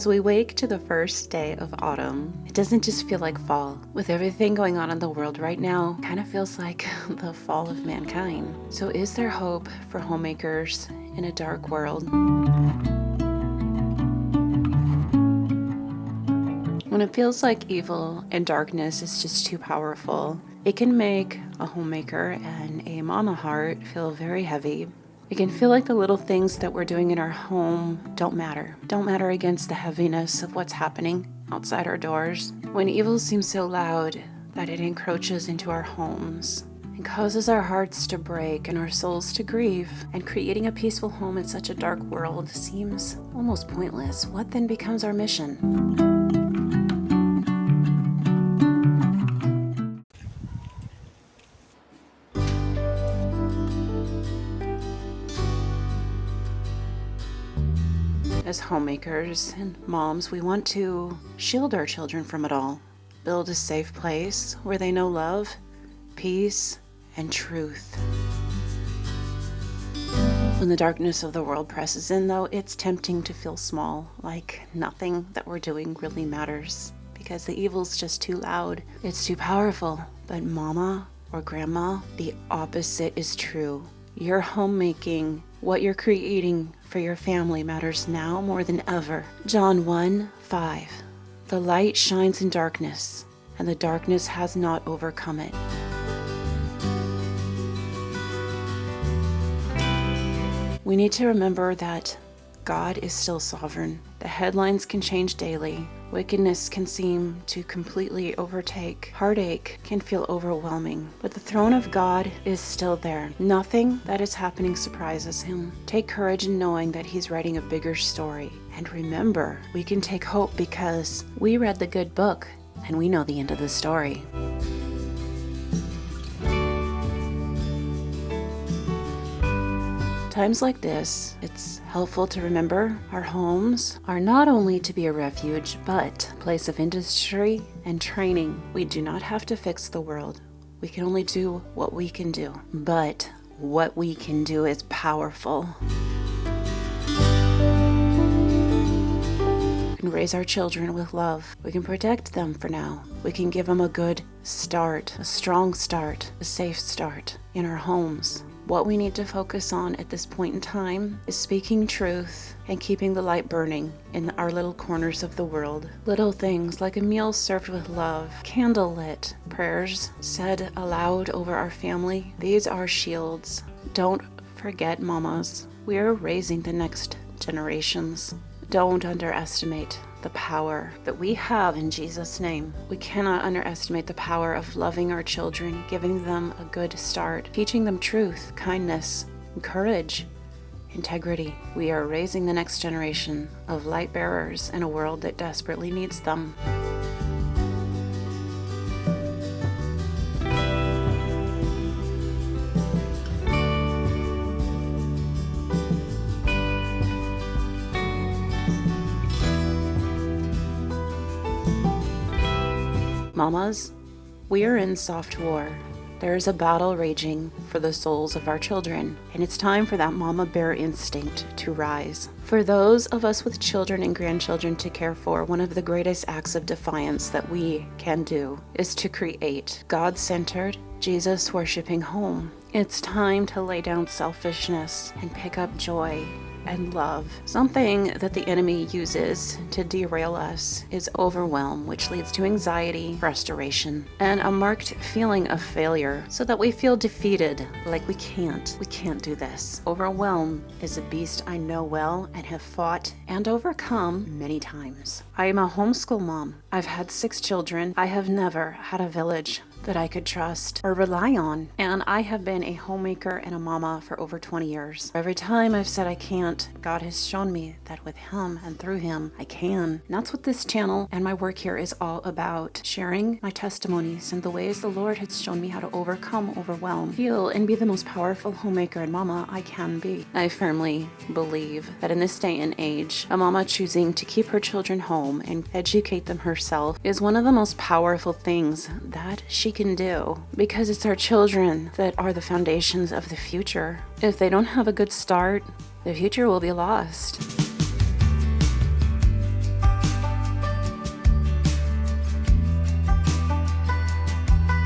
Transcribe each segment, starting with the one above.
As we wake to the first day of autumn, it doesn't just feel like fall. With everything going on in the world right now, it kind of feels like the fall of mankind. So is there hope for homemakers in a dark world? When it feels like evil and darkness is just too powerful, it can make a homemaker and a mama heart feel very heavy. It can feel like the little things that we're doing in our home don't matter against the heaviness of what's happening outside our doors. When evil seems so loud that it encroaches into our homes and causes our hearts to break and our souls to grieve, and creating a peaceful home in such a dark world seems almost pointless, what then becomes our mission? As homemakers and moms, we want to shield our children from it all, build a safe place where they know love, peace, and truth. When the darkness of the world presses in, though, it's tempting to feel small, like nothing that we're doing really matters, because the evil's just too loud, it's too powerful. But mama or grandma, the opposite is true. Your homemaking, what you're creating for your family, matters now more than ever. John 1:5. The light shines in darkness, and the darkness has not overcome it. We need to remember that God is still sovereign. The headlines can change daily. Wickedness can seem to completely overtake. Heartache can feel overwhelming. But the throne of God is still there. Nothing that is happening surprises him. Take courage in knowing that he's writing a bigger story. And remember, we can take hope because we read the good book and we know the end of the story. Times like this, it's helpful to remember our homes are not only to be a refuge, but a place of industry and training. We do not have to fix the world. We can only do what we can do. But what we can do is powerful. We can raise our children with love. We can protect them for now. We can give them a good start, a strong start, a safe start in our homes. What we need to focus on at this point in time is speaking truth and keeping the light burning in our little corners of the world. Little things like a meal served with love, candlelit, prayers said aloud over our family. These are shields. Don't forget, mamas, we are raising the next generations. Don't underestimate the power that we have in Jesus' name. We cannot underestimate the power of loving our children, giving them a good start, teaching them truth, kindness, courage, integrity. We are raising the next generation of light bearers in a world that desperately needs them. Mamas, we are in soft war. There is a battle raging for the souls of our children, and it's time for that mama bear instinct to rise. For those of us with children and grandchildren to care for, one of the greatest acts of defiance that we can do is to create God-centered, Jesus-worshiping home. It's time to lay down selfishness and pick up joy and love. Something that the enemy uses to derail us is overwhelm, which leads to anxiety, frustration, and a marked feeling of failure, so that we feel defeated, like we can't do this. Overwhelm is a beast I know well and have fought and overcome many times. I am a homeschool mom. I've had 6 children. I have never had a village that I could trust or rely on. And I have been a homemaker and a mama for over 20 years. Every time I've said I can't, God has shown me that with him and through him, I can. And that's what this channel and my work here is all about. Sharing my testimonies and the ways the Lord has shown me how to overcome overwhelm, heal, and be the most powerful homemaker and mama I can be. I firmly believe that in this day and age, a mama choosing to keep her children home and educate them herself is one of the most powerful things that she can do, because it's our children that are the foundations of the future. If they don't have a good start, the future will be lost.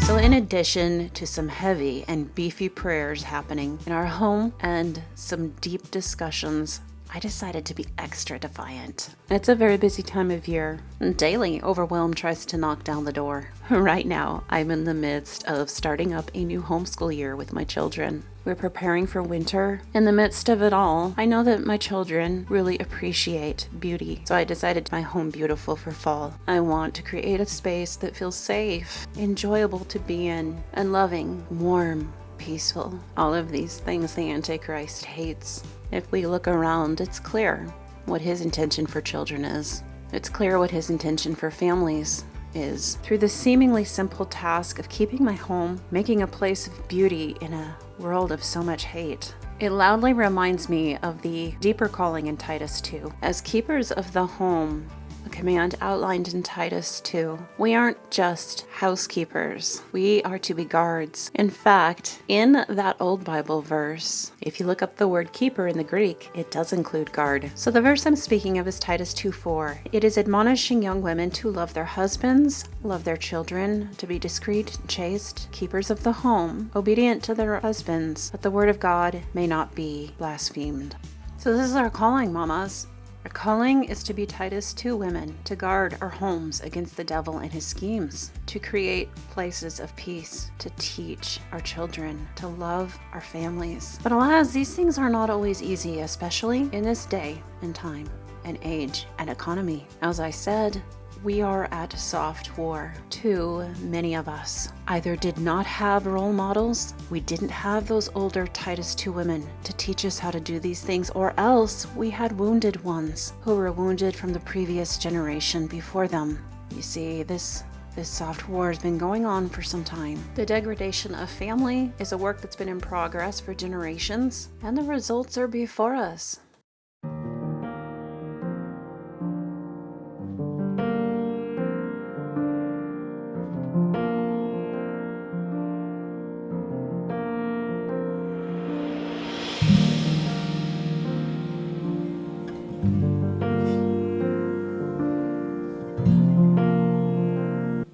So in addition to some heavy and beefy prayers happening in our home and some deep discussions, I decided to be extra defiant. It's a very busy time of year. Daily, overwhelm tries to knock down the door. Right now, I'm in the midst of starting up a new homeschool year with my children. We're preparing for winter. In the midst of it all, I know that my children really appreciate beauty, so I decided to make my home beautiful for fall. I want to create a space that feels safe, enjoyable to be in, and loving, warm, peaceful. All of these things the Antichrist hates. If we look around, it's clear what his intention for children is. It's clear what his intention for families is. Through the seemingly simple task of keeping my home, making a place of beauty in a world of so much hate. It loudly reminds me of the deeper calling in Titus 2. As keepers of the home, a command outlined in Titus 2. We aren't just housekeepers. We are to be guards. In fact, in that old Bible verse, if you look up the word keeper in the Greek, it does include guard. So the verse I'm speaking of is Titus 2:4. It is admonishing young women to love their husbands, love their children, to be discreet, chaste, keepers of the home, obedient to their husbands, that the word of God may not be blasphemed. So this is our calling, mamas. Our calling is to be Titus 2 women, to guard our homes against the devil and his schemes, to create places of peace, to teach our children, to love our families. But alas, these things are not always easy, especially in this day and time and age and economy. As I said, we are at soft war. Too many of us either did not have role models, we didn't have those older Titus 2 women to teach us how to do these things, or else we had wounded ones who were wounded from the previous generation before them. You see, this soft war has been going on for some time. The degradation of family is a work that's been in progress for generations, and the results are before us.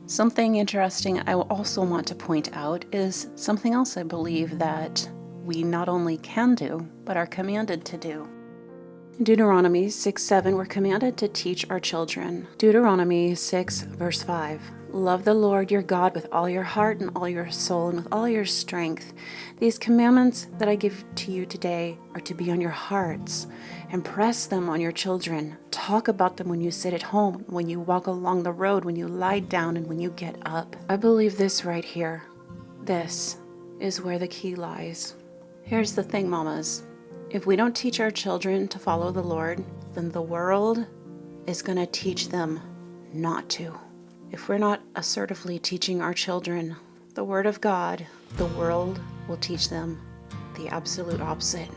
Something interesting I also want to point out is something else I believe that we not only can do, but are commanded to do. In Deuteronomy 6:7, we're commanded to teach our children. Deuteronomy 6, verse 5. Love the Lord your God with all your heart and all your soul and with all your strength. These commandments that I give to you today are to be on your hearts. Impress them on your children. Talk about them when you sit at home, when you walk along the road, when you lie down, and when you get up. I believe this right here. This is where the key lies. Here's the thing, mamas. If we don't teach our children to follow the Lord, then the world is going to teach them not to. If we're not assertively teaching our children the Word of God, the world will teach them the absolute opposite.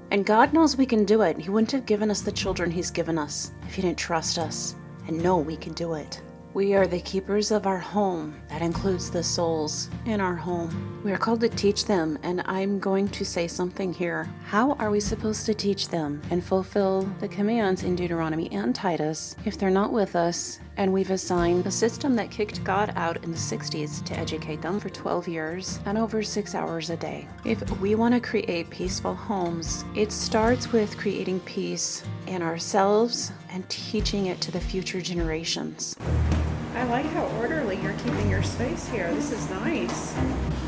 And God knows we can do it. He wouldn't have given us the children He's given us if He didn't trust us and know we can do it. We are the keepers of our home. That includes the souls in our home. We are called to teach them, and I'm going to say something here. How are we supposed to teach them and fulfill the commands in Deuteronomy and Titus if they're not with us and we've assigned a system that kicked God out in the 60s to educate them for 12 years and over 6 hours a day? If we want to create peaceful homes, it starts with creating peace in ourselves and teaching it to the future generations. I like how orderly you're keeping your space here. This is nice.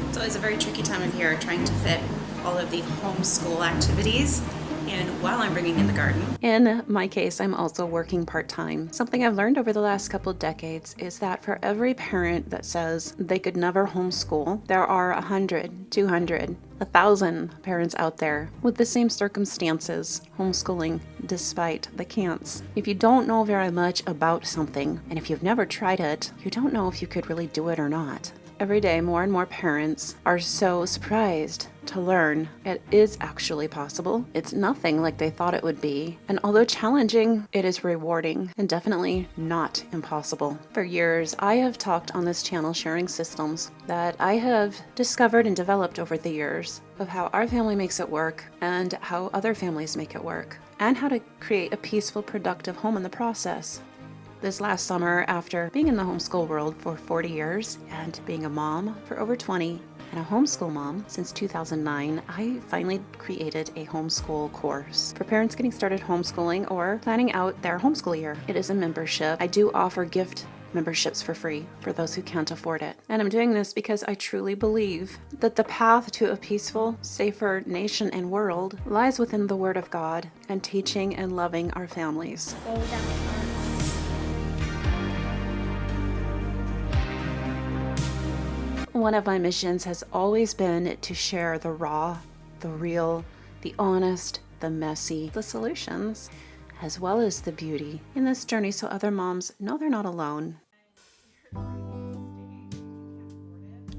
It's always a very tricky time of year trying to fit all of the homeschool activities in while I'm bringing in the garden. In my case, I'm also working part-time. Something I've learned over the last couple decades is that for every parent that says they could never homeschool, there are 100, 200, 1,000 parents out there with the same circumstances homeschooling despite the can'ts. If you don't know very much about something, and if you've never tried it, you don't know if you could really do it or not. Every day, more and more parents are so surprised to learn it is actually possible. It's nothing like they thought it would be. And although challenging, it is rewarding and definitely not impossible. For years, I have talked on this channel sharing systems that I have discovered and developed over the years of how our family makes it work and how other families make it work, and how to create a peaceful, productive home in the process. This last summer, after being in the homeschool world for 40 years and being a mom for over 20 and a homeschool mom since 2009, I finally created a homeschool course for parents getting started homeschooling or planning out their homeschool year. It is a membership. I do offer gift memberships for free for those who can't afford it. And I'm doing this because I truly believe that the path to a peaceful, safer nation and world lies within the Word of God and teaching and loving our families. One of my missions has always been to share the raw, the real, the honest, the messy, the solutions, as well as the beauty in this journey so other moms know they're not alone.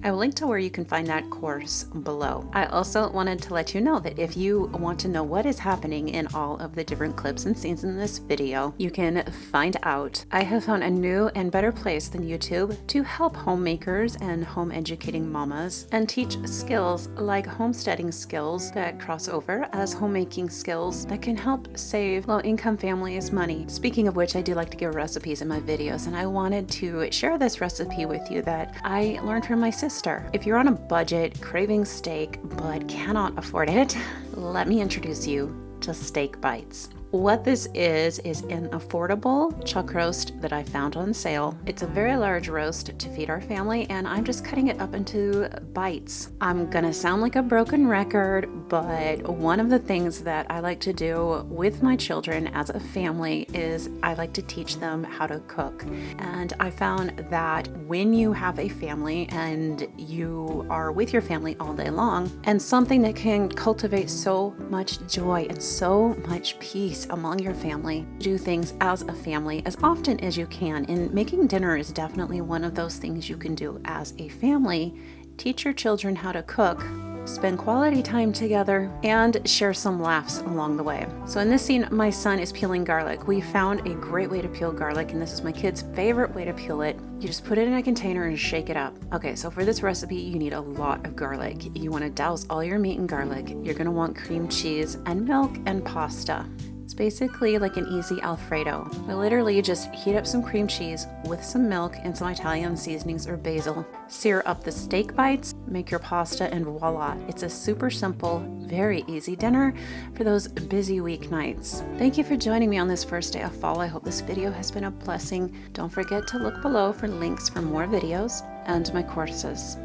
I will link to where you can find that course below. I also wanted to let you know that if you want to know what is happening in all of the different clips and scenes in this video, you can find out. I have found a new and better place than YouTube to help homemakers and home educating mamas and teach skills like homesteading skills that cross over as homemaking skills that can help save low-income families money. Speaking of which, I do like to give recipes in my videos, and I wanted to share this recipe with you that I learned from my sister. If you're on a budget, craving steak, but cannot afford it, let me introduce you to Steak Bites. What this is an affordable chuck roast that I found on sale. It's a very large roast to feed our family, and I'm just cutting it up into bites. I'm gonna sound like a broken record, but one of the things that I like to do with my children as a family is I like to teach them how to cook. And I found that when you have a family and you are with your family all day long, and something that can cultivate so much joy and so much peace among your family, do things as a family as often as you can. And making dinner is definitely one of those things you can do as a family. Teach your children how to cook, spend quality time together, and share some laughs along the way. So in this scene, my son is peeling garlic. We found a great way to peel garlic, and this is my kid's favorite way to peel it. You just put it in a container and shake it up. Okay, so for this recipe, you need a lot of garlic. You want to douse all your meat in garlic. You're going to want cream cheese and milk and pasta. It's basically like an easy Alfredo. I literally just heat up some cream cheese with some milk and some Italian seasonings or basil. Sear up the steak bites, make your pasta, and voila. It's a super simple, very easy dinner for those busy weeknights. Thank you for joining me on this first day of fall. I hope this video has been a blessing. Don't forget to look below for links for more videos and my courses.